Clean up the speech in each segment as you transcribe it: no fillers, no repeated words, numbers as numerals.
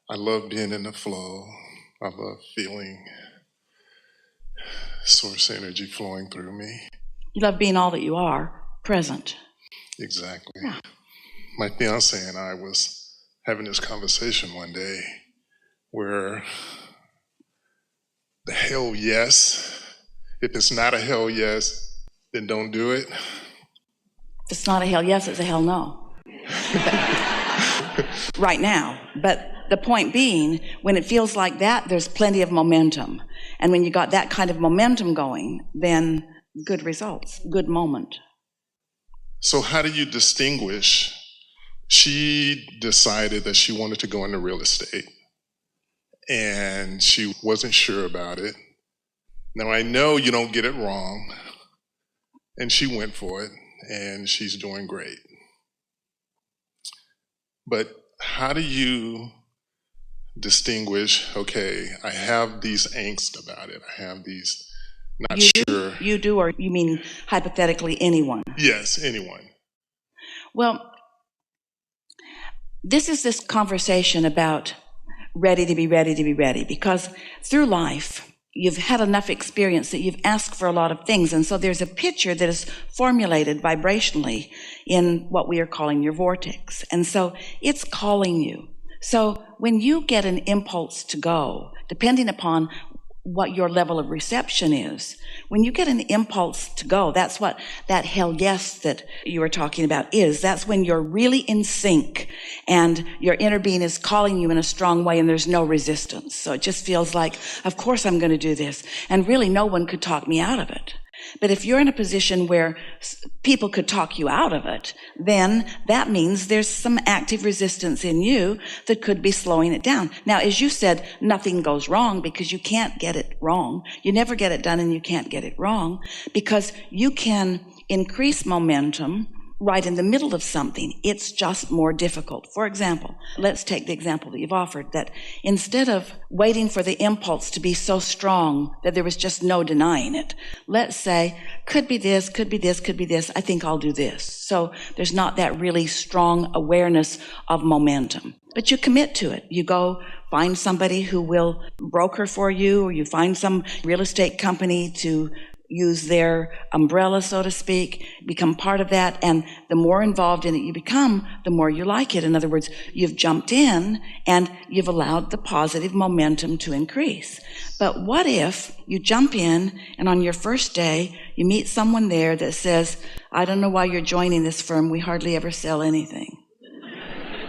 I love being in the flow. I love feeling source energy flowing through me. You love being all that you are, present. Exactly. Yeah. My fiance and I was having this conversation one day where the hell yes, if it's not a hell yes, then don't do it. If it's not a hell yes, it's a hell no. Right now. But the point being, when it feels like that, there's plenty of momentum. And when you got that kind of momentum going, then good results, good moment. So how do you distinguish? She decided that she wanted to go into real estate, and she wasn't sure about it. Now, I know you don't get it wrong, and she went for it, and she's doing great. But how do you distinguish, okay, I have these angst about it, I have these not sure. You do, or you mean hypothetically anyone? Yes, anyone. Well, this is this conversation about ready to be ready to be ready, because through life, you've had enough experience that you've asked for a lot of things. And so there's a picture that is formulated vibrationally in what we are calling your vortex. And so it's calling you. So when you get an impulse to go, depending upon what your level of reception is, when you get an impulse to go, that's what that hell yes that you were talking about is. That's when you're really in sync and your inner being is calling you in a strong way and there's no resistance. So it just feels like, of course I'm going to do this. And really no one could talk me out of it. But if you're in a position where people could talk you out of it, then that means there's some active resistance in you that could be slowing it down. Now, as you said, nothing goes wrong because you can't get it wrong. You never get it done and you can't get it wrong because you can increase momentum right in the middle of something. It's just more difficult. For example, let's take the example that you've offered, that instead of waiting for the impulse to be so strong that there was just no denying it, let's say, could be this, could be this, could be this, I think I'll do this. So there's not that really strong awareness of momentum. But you commit to it. You go find somebody who will broker for you, or you find some real estate company to use their umbrella, so to speak, become part of that. And the more involved in it you become, the more you like it. In other words, you've jumped in and you've allowed the positive momentum to increase. But what if you jump in and on your first day, you meet someone there that says, I don't know why you're joining this firm. We hardly ever sell anything.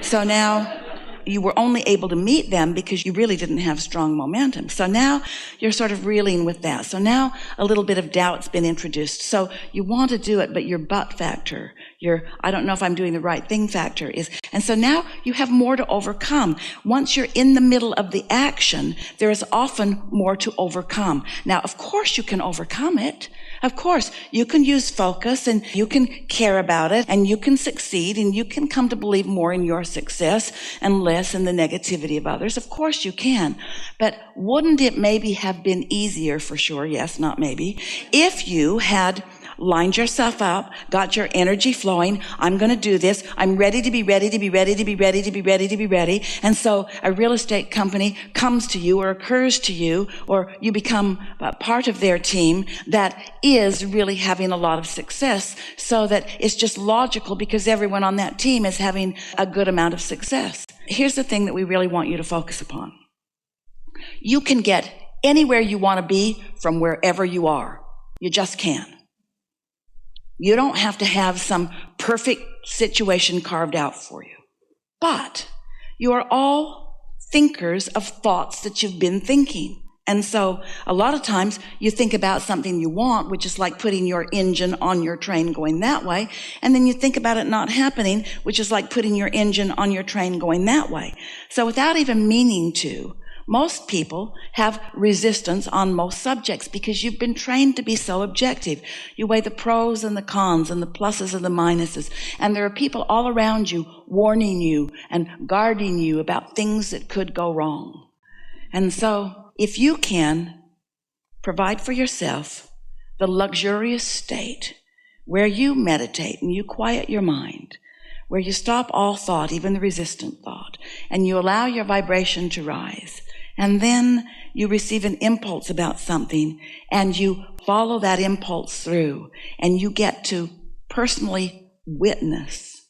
So now you were only able to meet them because you really didn't have strong momentum. So now you're sort of reeling with that. So now a little bit of doubt's been introduced. So you want to do it, but your but factor, your I don't know if I'm doing the right thing factor is, and so now you have more to overcome. Once you're in the middle of the action, there is often more to overcome. Now, of course you can overcome it. Of course, you can use focus and you can care about it and you can succeed and you can come to believe more in your success and less in the negativity of others. Of course you can. But wouldn't it maybe have been easier, for sure, yes, not maybe, if you had lined yourself up, got your energy flowing, I'm going to do this, I'm ready to be ready to be ready to be ready to be ready to be ready. And so a real estate company comes to you or occurs to you, or you become part of their team that is really having a lot of success, so that it's just logical because everyone on that team is having a good amount of success. Here's the thing that we really want you to focus upon. You can get anywhere you want to be from wherever you are. You just can. You don't have to have some perfect situation carved out for you. But you are all thinkers of thoughts that you've been thinking. And so a lot of times you think about something you want, which is like putting your engine on your train going that way. And then you think about it not happening, which is like putting your engine on your train going that way. So without even meaning to, most people have resistance on most subjects because you've been trained to be so objective. You weigh the pros and the cons and the pluses and the minuses. And there are people all around you warning you and guarding you about things that could go wrong. And so if you can provide for yourself the luxurious state where you meditate and you quiet your mind, where you stop all thought, even the resistant thought, and you allow your vibration to rise. And then you receive an impulse about something, and you follow that impulse through, and you get to personally witness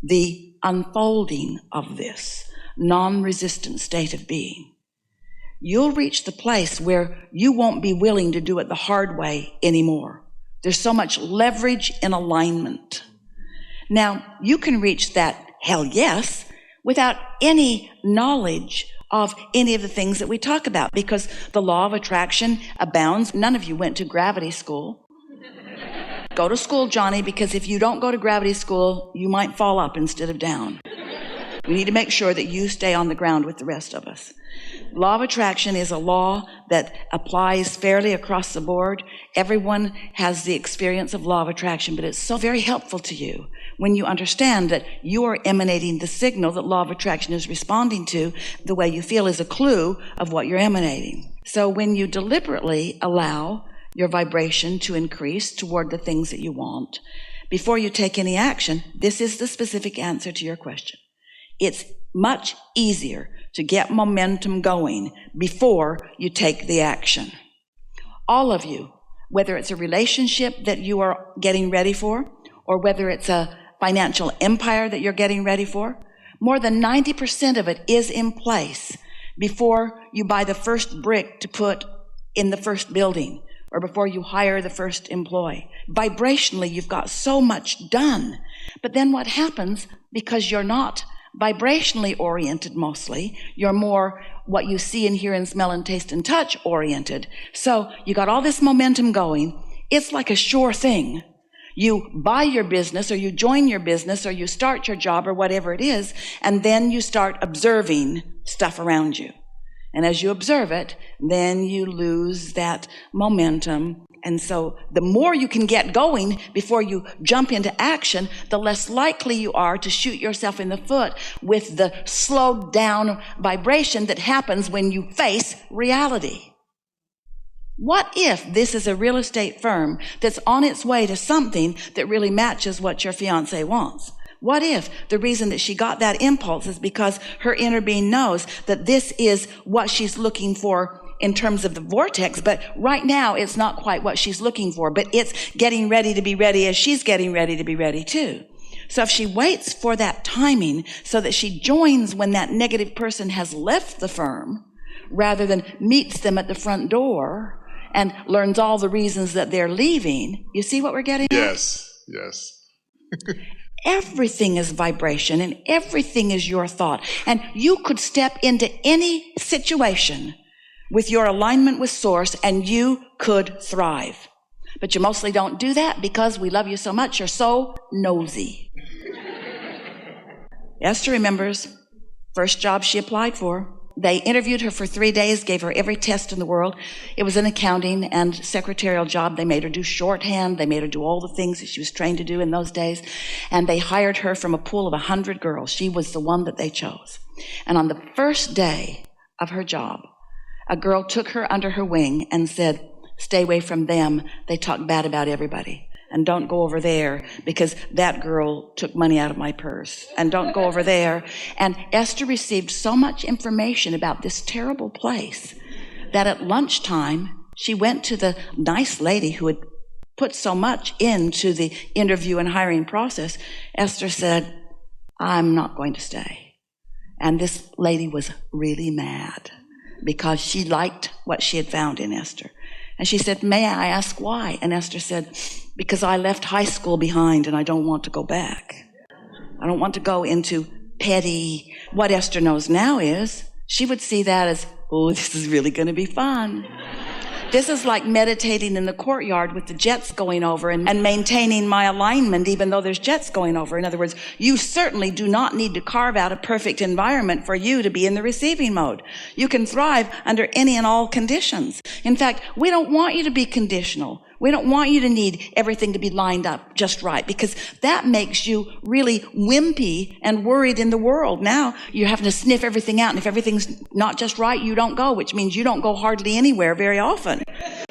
the unfolding of this non-resistant state of being. You'll reach the place where you won't be willing to do it the hard way anymore. There's so much leverage in alignment. Now, you can reach that hell yes without any knowledge of any of the things that we talk about, because the law of attraction abounds. None of you went to gravity school. Go to school, Johnny, because if you don't go to gravity school, you might fall up instead of down. We need to make sure that you stay on the ground with the rest of us. Law of attraction is a law that applies fairly across the board. Everyone has the experience of law of attraction, but it's so very helpful to you when you understand that you are emanating the signal that law of attraction is responding to. The way you feel is a clue of what you're emanating. So when you deliberately allow your vibration to increase toward the things that you want, before you take any action, this is the specific answer to your question. It's much easier to get momentum going before you take the action. All of you, whether it's a relationship that you are getting ready for, or whether it's a financial empire that you're getting ready for, more than 90% of it is in place before you buy the first brick to put in the first building, or before you hire the first employee. Vibrationally, you've got so much done. But then what happens, because you're not vibrationally oriented mostly, you're more what you see and hear and smell and taste and touch oriented. So you got all this momentum going. It's like a sure thing. You buy your business, or you join your business, or you start your job, or whatever it is, and then you start observing stuff around you. And as you observe it, then you lose that momentum. And so the more you can get going before you jump into action, the less likely you are to shoot yourself in the foot with the slowed down vibration that happens when you face reality. What if this is a real estate firm that's on its way to something that really matches what your fiance wants? What if the reason that she got that impulse is because her inner being knows that this is what she's looking for in terms of the vortex, but right now it's not quite what she's looking for, but it's getting ready to be ready as she's getting ready to be ready too. So if she waits for that timing so that she joins when that negative person has left the firm, rather than meets them at the front door and learns all the reasons that they're leaving, you see what we're getting at? Yes. Everything is vibration, and everything is your thought. And you could step into any situation with your alignment with Source, and you could thrive. But you mostly don't do that because we love you so much. You're so nosy. Esther remembers first job she applied for. They interviewed her for 3 days, gave her every test in the world. It was an accounting and secretarial job. They made her do shorthand. They made her do all the things that she was trained to do in those days. And they hired her from a pool of 100 girls. She was the one that they chose. And on the first day of her job, a girl took her under her wing and said, "Stay away from them. They talk bad about everybody. And don't go over there because that girl took money out of my purse. And don't go over there." And Esther received so much information about this terrible place that at lunchtime, she went to the nice lady who had put so much into the interview and hiring process. Esther said, "I'm not going to stay." And this lady was really mad because she liked what she had found in Esther. And she said, "May I ask why?" And Esther said, "Because I left high school behind and I don't want to go back. I don't want to go into petty." What Esther knows now is she would see that as, "Oh, this is really going to be fun. This is like meditating in the courtyard with the jets going over and maintaining my alignment even though there's jets going over." In other words, you certainly do not need to carve out a perfect environment for you to be in the receiving mode. You can thrive under any and all conditions. In fact, we don't want you to be conditional. We don't want you to need everything to be lined up just right, because that makes you really wimpy and worried in the world. Now you're having to sniff everything out, and if everything's not just right, you don't go, which means you don't go hardly anywhere very often,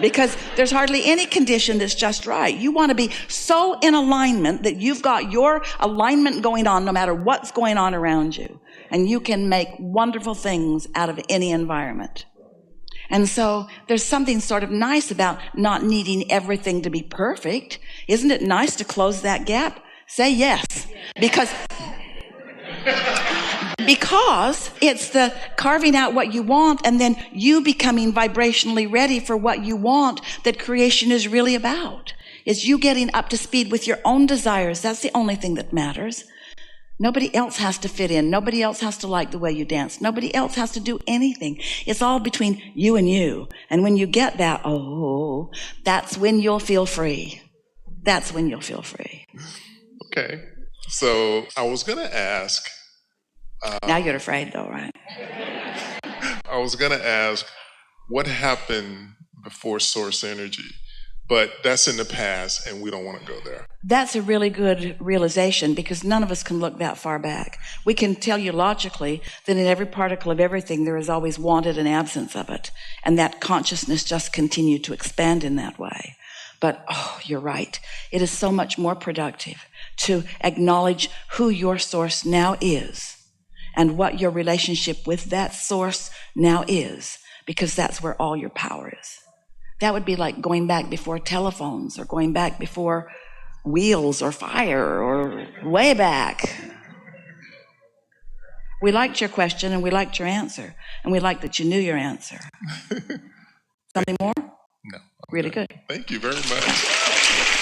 because there's hardly any condition that's just right. You want to be so in alignment that you've got your alignment going on no matter what's going on around you, and you can make wonderful things out of any environment. And so there's something sort of nice about not needing everything to be perfect. Isn't it nice to close that gap? Say yes. Because it's the carving out what you want and then you becoming vibrationally ready for what you want that creation is really about. It's you getting up to speed with your own desires. That's the only thing that matters. Nobody else has to fit in. Nobody else has to like the way you dance. Nobody else has to do anything. It's all between you and you. And when you get that, that's when you'll feel free. That's when you'll feel free. Okay. So I was going to ask. Now you're afraid though, right? I was going to ask what happened before source energy, but that's in the past and we don't want to go there. That's a really good realization, because none of us can look that far back. We can tell you logically that in every particle of everything there is always wanted an absence of it, and that consciousness just continued to expand in that way. But you're right. It is so much more productive to acknowledge who your source now is and what your relationship with that source now is, because that's where all your power is. That would be like going back before telephones, or going back before wheels or fire, or way back. We liked your question and we liked your answer, and we liked that you knew your answer. Something more? No. Really good. Thank you very much.